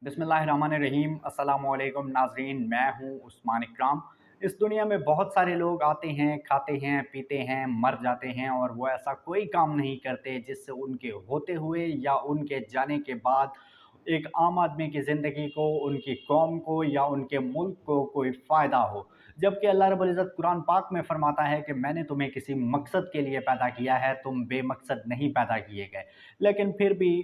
बिस्मिल्लाहिर्रहमानिर्रहीम। अस्सलामुअलैकुम नाज़रीन, मैं हूँ उस्मान इकराम। इस दुनिया में बहुत सारे लोग आते हैं, खाते हैं, पीते हैं, मर जाते हैं और वो ऐसा कोई काम नहीं करते जिससे उनके होते हुए या उनके जाने के बाद एक आम आदमी की ज़िंदगी को, उनकी कौम को या उनके मुल्क को कोई फ़ायदा हो। जबकि अल्लाह रब्बुल इज़्ज़त कुरान पाक में फ़रमाता है कि मैंने तुम्हें किसी मकसद के लिए पैदा किया है, तुम बेमकसद नहीं पैदा किए गए। लेकिन फिर भी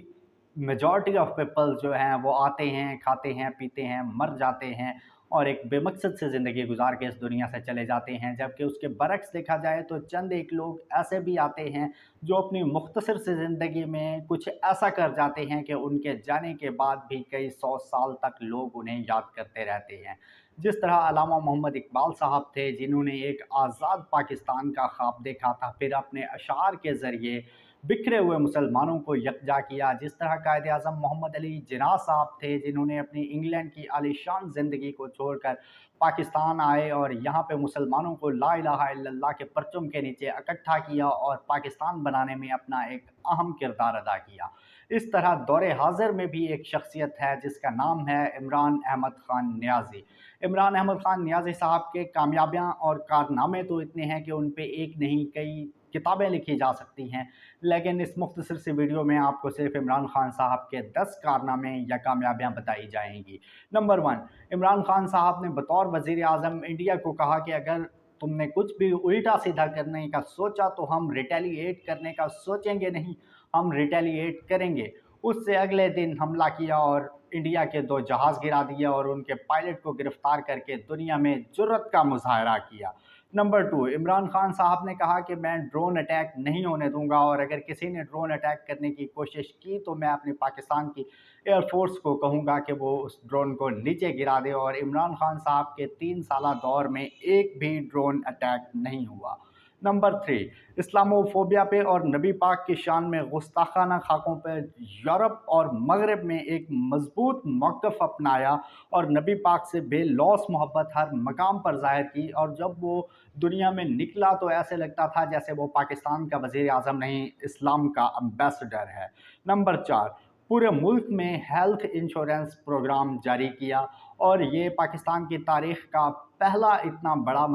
मेजॉरिटी ऑफ पीपल जो हैं वो आते हैं, खाते हैं, पीते हैं, मर जाते हैं और एक बेमकसद से ज़िंदगी गुजार के इस दुनिया से चले जाते हैं। जबकि उसके बरक्स देखा जाए तो चंद एक लोग ऐसे भी आते हैं जो अपनी मुख्तसर सी ज़िंदगी में कुछ ऐसा कर जाते हैं कि उनके जाने के बाद भी कई 100 साल तक लोग उन्हें याद करते रहते हैं। जिस तरह अल्लामा मोहम्मद इकबाल साहब थे, जिन्होंने एक आज़ाद पाकिस्तान का ख्वाब देखा था, फिर अपने अशार के ज़रिए बिखरे हुए मुसलमानों को यकजा किया। जिस तरह कायद आज़म मोहम्मद अली जिन्ना साहब थे, जिन्होंने अपनी इंग्लैंड की आलीशान ज़िंदगी को छोड़कर पाकिस्तान आए और यहाँ पे मुसलमानों को ला इलाहा इल्लल्लाह के परचम के नीचे इकट्ठा किया और पाकिस्तान बनाने में अपना एक अहम किरदार अदा किया। इस तरह दौरे हाज़िर में भी एक शख्सियत है जिसका नाम है इमरान अहमद ख़ान नियाज़ी। इमरान अहमद ख़ान नियाज़ी साहब के कामयाबियाँ और कारनामे तो इतने हैं कि उन पे एक नहीं कई किताबें लिखी जा सकती हैं। लेकिन इस मुख्तसर सी वीडियो में आपको सिर्फ इमरान खान साहब के 10 कारनामे या कामयाबियाँ बताई जाएंगी। नंबर 1, इमरान खान साहब ने बतौर वज़ीर आज़म इंडिया को कहा कि अगर तुमने कुछ भी उल्टा सीधा करने का सोचा तो हम रिटेलिएट करने का सोचेंगे नहीं, हम रिटेलिएट करेंगे। उससे अगले दिन हमला किया और इंडिया के 2 जहाज़ गिरा दिए और उनके पायलट को गिरफ्तार करके दुनिया में जुर्रत का मुजाहरा किया। नंबर 2, इमरान खान साहब ने कहा कि मैं ड्रोन अटैक नहीं होने दूंगा और अगर किसी ने ड्रोन अटैक करने की कोशिश की तो मैं अपनी पाकिस्तान की एयरफोर्स को कहूँगा कि वो उस ड्रोन को नीचे गिरा दे। और इमरान खान साहब के 3 साला दौर में एक भी ड्रोन अटैक नहीं हुआ। नंबर 3, इस्लामोफोबिया पे और नबी पाक की शान में गुस्ताखाना खाकों पर यूरोप और मगरब में एक मजबूत मौक़िफ़ अपनाया और नबी पाक से बेलौस मोहब्बत हर मकाम पर ज़ाहिर की। और जब वो दुनिया में निकला तो ऐसे लगता था जैसे वो पाकिस्तान का वज़ीर आज़म नहीं, इस्लाम का एम्बेसडर है। नंबर 4, पूरे मुल्क में हेल्थ इंश्योरेंस प्रोग्राम जारी किया और ये पाकिस्तान की तारीख़ का पहला इतना बड़ा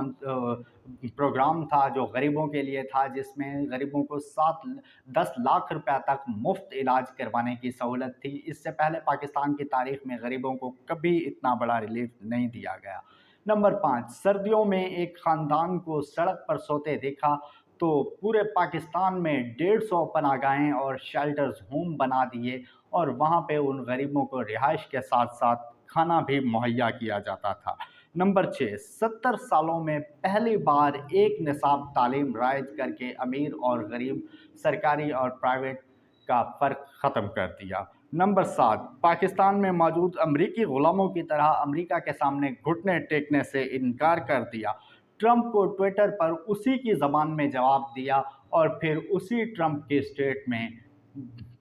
प्रोग्राम था जो गरीबों के लिए था, जिसमें गरीबों को 7-10 लाख रुपए तक मुफ्त इलाज करवाने की सहूलत थी। इससे पहले पाकिस्तान की तारीख़ में गरीबों को कभी इतना बड़ा रिलीफ नहीं दिया गया। नंबर 5, सर्दियों में एक ख़ानदान को सड़क पर सोते देखा तो पूरे पाकिस्तान में 150 पनाहगाहें और शेल्टर्स होम बना दिए और वहाँ पे उन गरीबों को रिहाइश के साथ साथ खाना भी मुहैया किया जाता था। नंबर 6, 70 सालों में पहली बार एक निसाब तालीम राइज करके अमीर और गरीब, सरकारी और प्राइवेट का फ़र्क ख़त्म कर दिया। नंबर 7, पाकिस्तान में मौजूद अमरीकी ग़ुलामों की तरह अमरीका के सामने घुटने टेकने से इनकार कर दिया। ट्रंप को ट्विटर पर उसी की ज़बान में जवाब दिया और फिर उसी ट्रंप के स्टेट में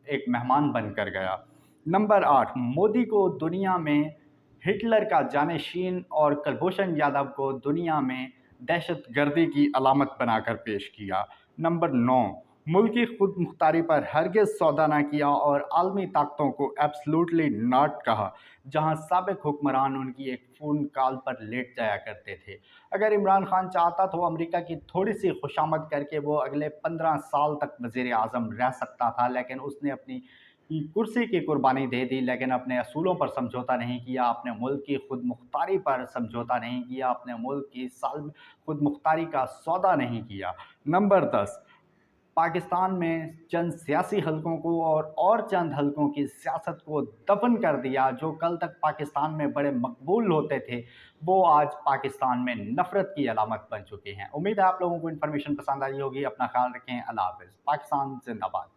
एक मेहमान बनकर गया। नंबर 8, मोदी को दुनिया में हिटलर का जानशीन और कुलभूषण यादव को दुनिया में दहशतगर्दी की अलामत बनाकर पेश किया। नंबर 9, मुल्की खुद मुख्तारी पर हरगिज़ सौदा न किया और आलमी ताकतों को एब्सोल्युटली नॉट कहा, जहां साबिक हुक्मरान उनकी एक फ़ोन कॉल पर लेट जाया करते थे। अगर इमरान खान चाहता तो अमेरिका की थोड़ी सी खुशामद करके वो अगले 15 साल तक वज़ीर आज़म रह सकता था, लेकिन उसने अपनी कुर्सी की कुर्बानी दे दी, लेकिन अपने असूलों पर समझौता नहीं किया, अपने मुल्क की खुद मुख्तारी पर समझौता नहीं किया, अपने मुल्क की खुद मुख्तारी का सौदा नहीं किया। नंबर 10, पाकिस्तान में चंद सियासी हलकों को और चंद हलकों की सियासत को दफन कर दिया। जो कल तक पाकिस्तान में बड़े मकबूल होते थे वो आज पाकिस्तान में नफ़रत की अलामत बन चुके हैं। उम्मीद है आप लोगों को इन्फॉर्मेशन पसंद आई होगी। अपना ख्याल रखें। अल्लाह हाफ़िज़। पाकिस्तान जिंदाबाद।